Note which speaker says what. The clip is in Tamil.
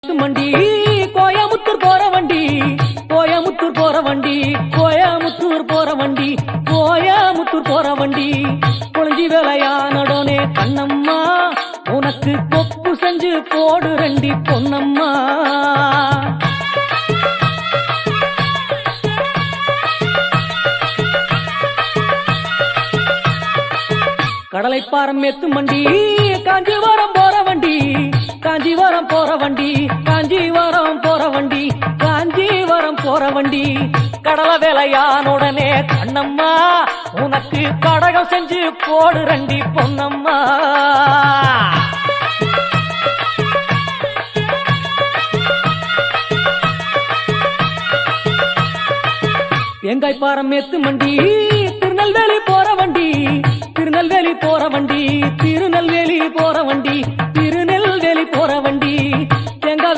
Speaker 1: வண்டி கோயமுத்தூர் போற வண்டி கோயமுத்தூர் போற வண்டி கோயமுத்தூர் போற வண்டி கோயமுத்தூர் போற வண்டி குழஞ்சி வேலையானடனே கண்ணம்மா உனக்கு கொப்பு செஞ்சு போடு ரெண்டி பொன்னம்மா கடலைப்பாரம் எத்து மண்டி காஞ்சிபுரம் போற வண்டி காஞ்சிபுரம் போற வண்டி காஞ்சிபுரம் போற வண்டி காஞ்சிபுரம் போற வண்டி கடலை வேலையானுடனே கண்ணம்மா உனக்கு கடகம் செஞ்சு போடு ரெண்டி பொன்னம்மா தேங்காய் பாரம் எத்து மண்டி திருநெல்வேலி போற வண்டி திருநெல்வேலி போற வண்டி திருநெல்வேலி போற வண்டி